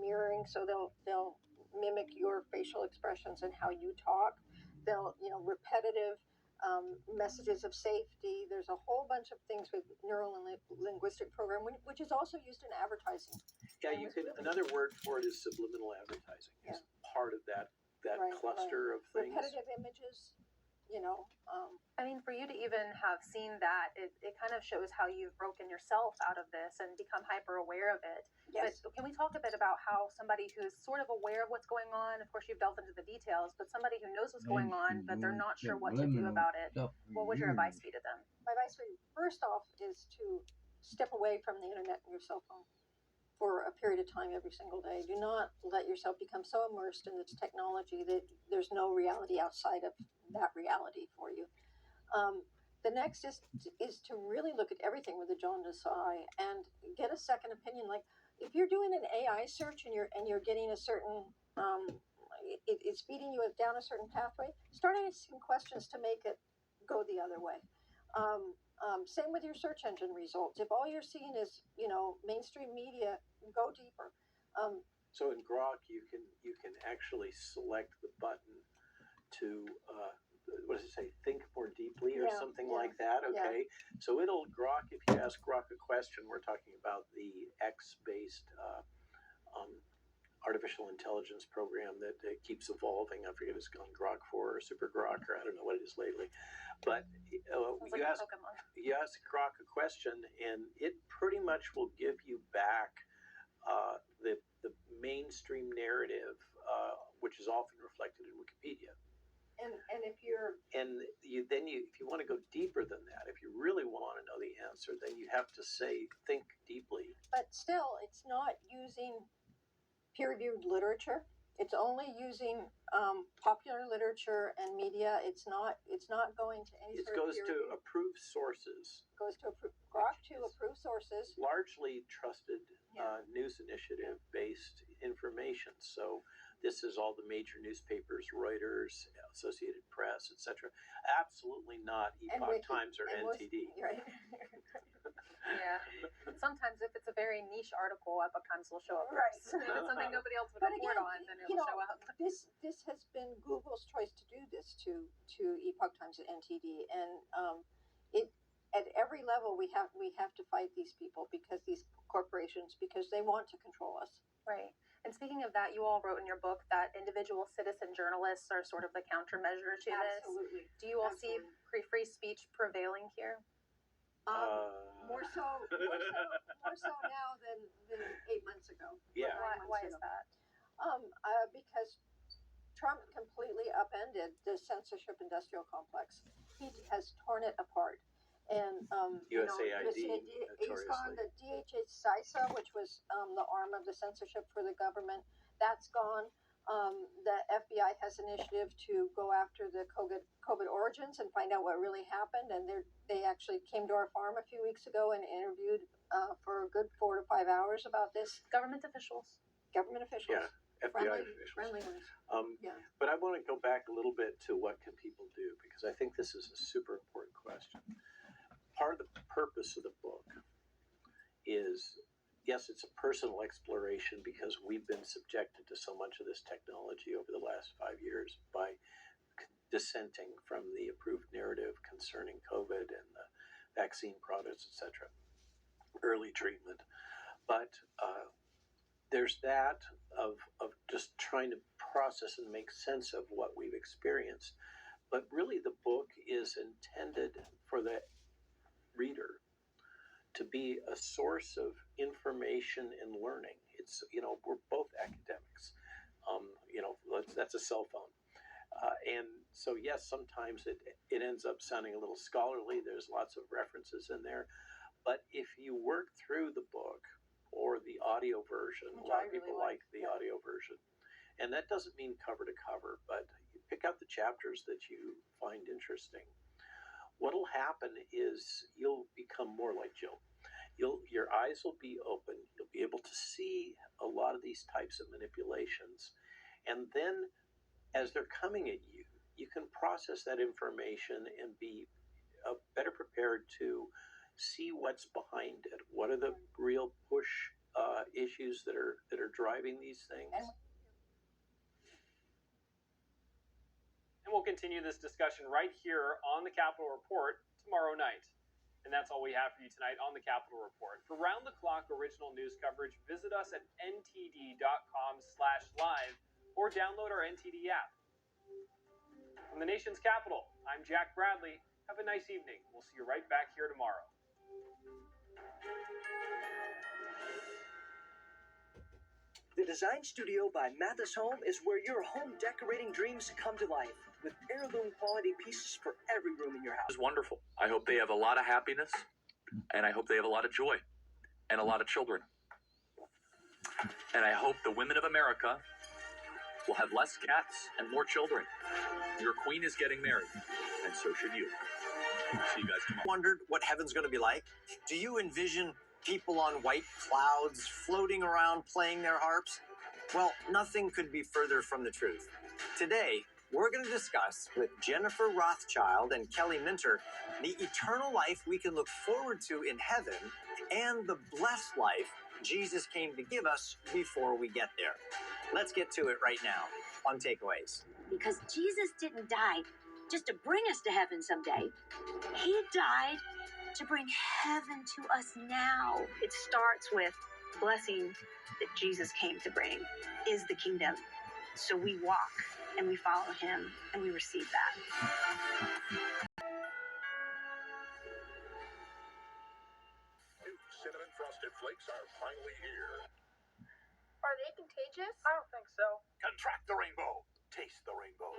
mirroring, so they'll mimic your facial expressions and how you talk. They'll, repetitive messages of safety. There's a whole bunch of things with neural and linguistic program, which is also used in advertising. Yeah, another word for it is subliminal advertising. It's part of that cluster of things. Repetitive images, I mean, for you to even have seen that, it kind of shows how you've broken yourself out of this and become hyper aware of it. Yes. But can we talk a bit about how somebody who's sort of aware of what's going on, of course you've delved into the details, but somebody who knows what's going on, but they're not sure what to do about it, what would your advice be to them? My advice, first off, is to step away from the internet and your cell phone for a period of time every single day. Do not let yourself become so immersed in this technology that there's no reality outside of that reality for you. The next is to really look at everything with a jaundiced eye and get a second opinion. Like if you're doing an AI search and you're getting a certain it's feeding you down a certain pathway, start asking questions to make it go the other way. Same with your search engine results. If all you're seeing is mainstream media, go deeper. So in Grok, you can actually select the button to what does it say? Think more deeply or something like that. Okay, so Grok. If you ask Grok a question, we're talking about the X-based artificial intelligence program that keeps evolving. I forget if it's called Grok 4 or Super Grok, or I don't know what it is lately. But you ask Grok a question, and it pretty much will give you back the mainstream narrative, which is often reflected in Wikipedia. And if you're if you want to go deeper than that, if you really want to know the answer, then you have to think deeply. But still, it's not using peer-reviewed literature. It's only using popular literature and media. It's not going to any sort of peer review. It goes to approved sources. Grok to approved sources. Largely trusted news initiative-based information. So this is all the major newspapers, Reuters, Associated Press, etc. Absolutely not Epoch Times or NTD. Right. Yeah. Sometimes if it's a very niche article, Epoch Times will show up first. If it's something nobody else would report on, then it will show up. This has been Google's choice to do this to Epoch Times and NTD, and it at every level we have to fight these people because these corporations because they want to control us. Right. And speaking of that, you all wrote in your book that individual citizen journalists are sort of the countermeasure to this. Absolutely. Do you all see free speech prevailing here? More so now than 8 months ago. Yeah. Why is that? Because Trump completely upended the censorship industrial complex. He has torn it apart. And USAID, he's gone. The DHS-CISA, which was the arm of the censorship for the government, that's gone. The FBI has an initiative to go after the COVID origins and find out what really happened. And they actually came to our farm a few weeks ago and interviewed for a good 4 to 5 hours about this. Government officials. Yeah, FBI officials. Friendly ones. But I want to go back a little bit to what can people do, because I think this is a super important question. Part of the purpose of the book is, yes, it's a personal exploration because we've been subjected to so much of this technology over the last 5 years by dissenting from the approved narrative concerning COVID and the vaccine products, etc., early treatment. But there's that of just trying to process and make sense of what we've experienced. But really the book is intended for the reader to be a source of information and learning. It's, we're both academics. That's a cell phone. And so, yes, sometimes it ends up sounding a little scholarly. There's lots of references in there. But if you work through the book or the audio version, a lot of people like the audio version. And that doesn't mean cover to cover, but you pick out the chapters that you find interesting. What'll happen is you'll become more like Jill. Your eyes will be open. You'll be able to see a lot of these types of manipulations. And then as they're coming at you, you can process that information and be better prepared to see what's behind it. What are the real push issues that are driving these things. And we'll continue this discussion right here on the Capitol Report tomorrow night. And that's all we have for you tonight on the Capitol Report. For round-the-clock original news coverage, visit us at ntd.com/live or download our NTD app. From the nation's capital, I'm Jack Bradley. Have a nice evening. We'll see you right back here tomorrow. The Design Studio by Mathis Home is where your home decorating dreams come to life, with heirloom quality pieces for every room in your house. Is wonderful. I hope they have a lot of happiness, and I hope they have a lot of joy, and a lot of children. And I hope the women of America will have less cats and more children. Your queen is getting married, and so should you. See you guys tomorrow. Wondered what heaven's going to be like? Do you envision people on white clouds floating around playing their harps? Well, nothing could be further from the truth. Today, we're going to discuss with Jennifer Rothschild and Kelly Minter the eternal life we can look forward to in heaven and the blessed life Jesus came to give us before we get there. Let's get to it right now on Takeaways. Because Jesus didn't die just to bring us to heaven someday. He died to bring heaven to us now. It starts with blessing that Jesus came to bring is the kingdom. So we walk and we follow him and we receive that. New cinnamon frosted flakes are finally here. Are they contagious? I don't think so. Contract the rainbow. Taste the rainbow.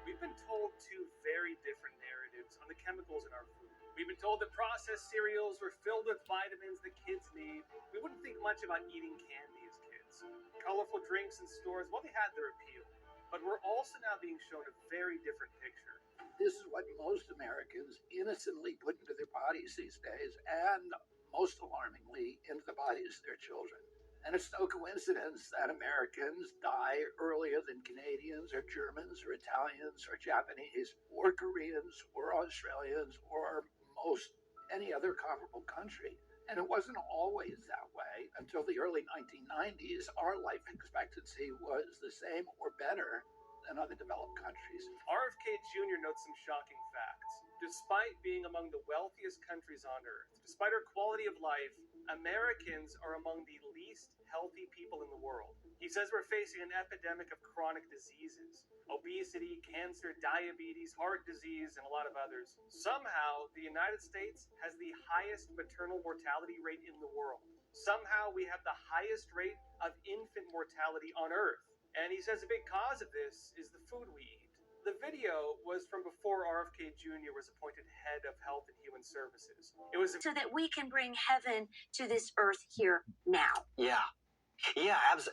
We've been told two very different narratives on the chemicals in our food. We've been told that processed cereals were filled with vitamins that kids need. We wouldn't think much about eating candy as kids. Colorful drinks in stores, well, they had their appeal. But we're also now being shown a very different picture. This is what most Americans innocently put into their bodies these days, and most alarmingly, into the bodies of their children. And it's no coincidence that Americans die earlier than Canadians or Germans or Italians or Japanese or Koreans or Australians or most any other comparable country. And it wasn't always that way until the early 1990s. Our life expectancy was the same or better than other developed countries. RFK Jr. notes some shocking facts. Despite being among the wealthiest countries on earth, despite our quality of life, Americans are among the least healthy people in the world. He says we're facing an epidemic of chronic diseases, obesity, cancer, diabetes, heart disease, and a lot of others. Somehow, the United States has the highest maternal mortality rate in the world. Somehow, we have the highest rate of infant mortality on earth. And he says a big cause of this is the food we eat. The video was from before RFK Jr. was appointed head of Health and Human Services. It was so that we can bring heaven to this earth here now. Yeah,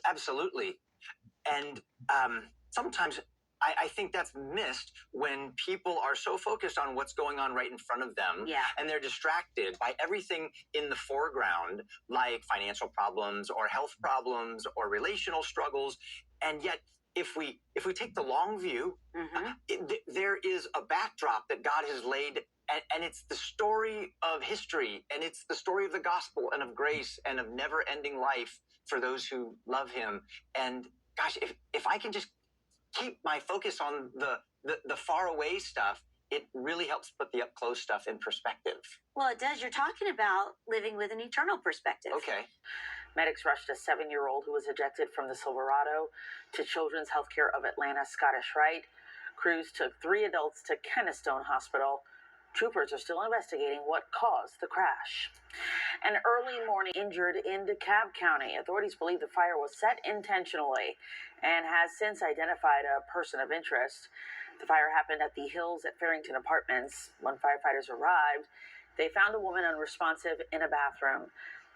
absolutely. And sometimes I think that's missed when people are so focused on what's going on right in front of them. Yeah. And they're distracted by everything in the foreground, like financial problems or health problems or relational struggles. And yet, if we take the long view, there is a backdrop that God has laid, and it's the story of history, and it's the story of the gospel and of grace and of never-ending life for those who love him. And gosh, if I can just keep my focus on the far away stuff, it really helps put the up close stuff in perspective. Well, it does. You're talking about living with an eternal perspective. Okay. Medics rushed a 7-year-old who was ejected from the Silverado to Children's Healthcare of Atlanta Scottish Rite. Crews took 3 adults to Kennestone Hospital. Troopers are still investigating what caused the crash. An early morning injured in DeKalb County. Authorities believe the fire was set intentionally and has since identified a person of interest. The fire happened at the Hills at Farrington Apartments. When firefighters arrived, they found a woman unresponsive in a bathroom.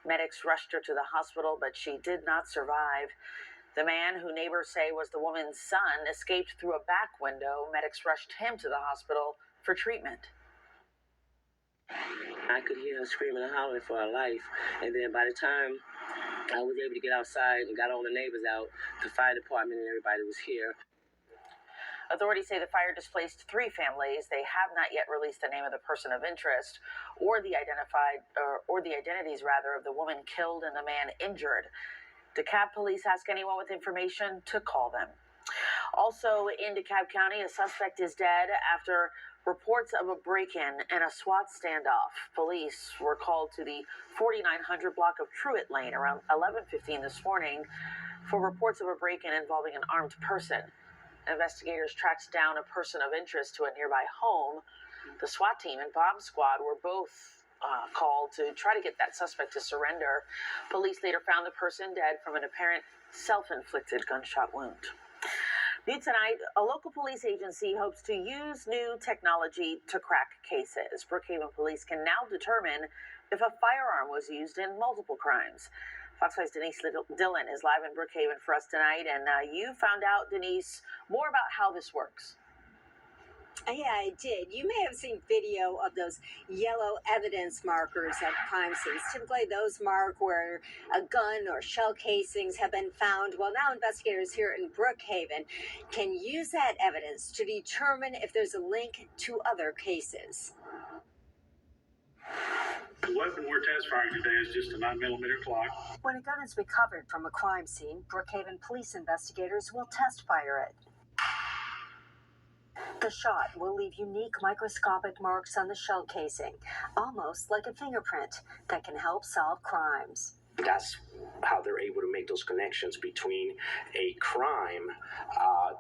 Medics rushed her to the hospital, but she did not survive. The man, who neighbors say was the woman's son, escaped through a back window. Medics rushed him to the hospital for treatment. I could hear her screaming and hollering for her life. And then by the time I was able to get outside and got all the neighbors out, the fire department and everybody was here. Authorities say the fire displaced 3 families. They have not yet released the name of the person of interest or the identities of the woman killed and the man injured. DeKalb police ask anyone with information to call them. Also in DeKalb County, a suspect is dead after reports of a break-in and a SWAT standoff. Police were called to the 4900 block of Truett Lane around 11:15 this morning for reports of a break-in involving an armed person. Investigators tracked down a person of interest to a nearby home. The SWAT team and bomb squad were both called to try to get that suspect to surrender. Police later found the person dead from an apparent self-inflicted gunshot wound. New tonight, a local police agency hopes to use new technology to crack cases. Brookhaven police can now determine if a firearm was used in multiple crimes. Fox 5's Denise Dillon is live in Brookhaven for us tonight, and you found out, Denise, more about how this works. Yeah, I did. You may have seen video of those yellow evidence markers at crime scenes. Typically, those mark where a gun or shell casings have been found. Well, now investigators here in Brookhaven can use that evidence to determine if there's a link to other cases. The weapon we're test firing today is just a 9mm Glock. When a gun is recovered from a crime scene, Brookhaven police investigators will test fire it. The shot will leave unique microscopic marks on the shell casing, almost like a fingerprint that can help solve crimes. That's how they're able to make those connections between a crime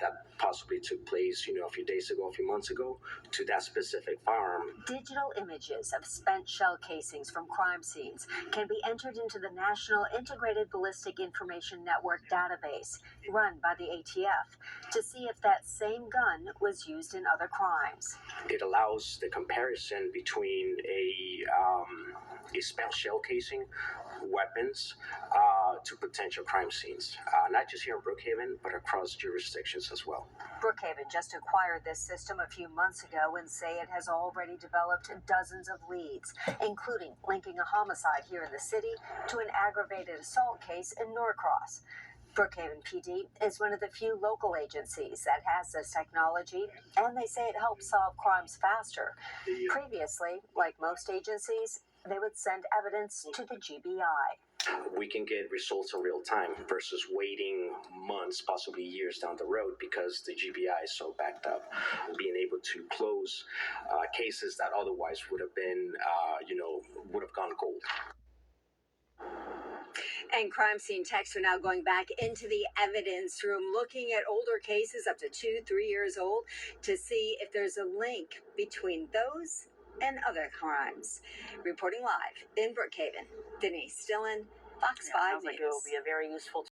that possibly took place, a few days ago, a few months ago, to that specific firearm. Digital images of spent shell casings from crime scenes can be entered into the National Integrated Ballistic Information Network database, run by the ATF, to see if that same gun was used in other crimes. It allows the comparison between a spent shell casing, weapons, to potential crime scenes, not just here in Brookhaven, but across jurisdictions as well. Brookhaven just acquired this system a few months ago and say it has already developed dozens of leads, including linking a homicide here in the city to an aggravated assault case in Norcross. Brookhaven PD is one of the few local agencies that has this technology, and they say it helps solve crimes faster. Previously, like most agencies, they would send evidence to the GBI. We can get results in real time versus waiting months, possibly years down the road because the GBI is so backed up. Being able to close cases that otherwise would have been, would have gone cold. And crime scene techs are now going back into the evidence room, looking at older cases up to 2-3 years old to see if there's a link between those and other crimes. Reporting live in Brookhaven, Denise Dillon, Fox 5 Sounds News. like it will be a very useful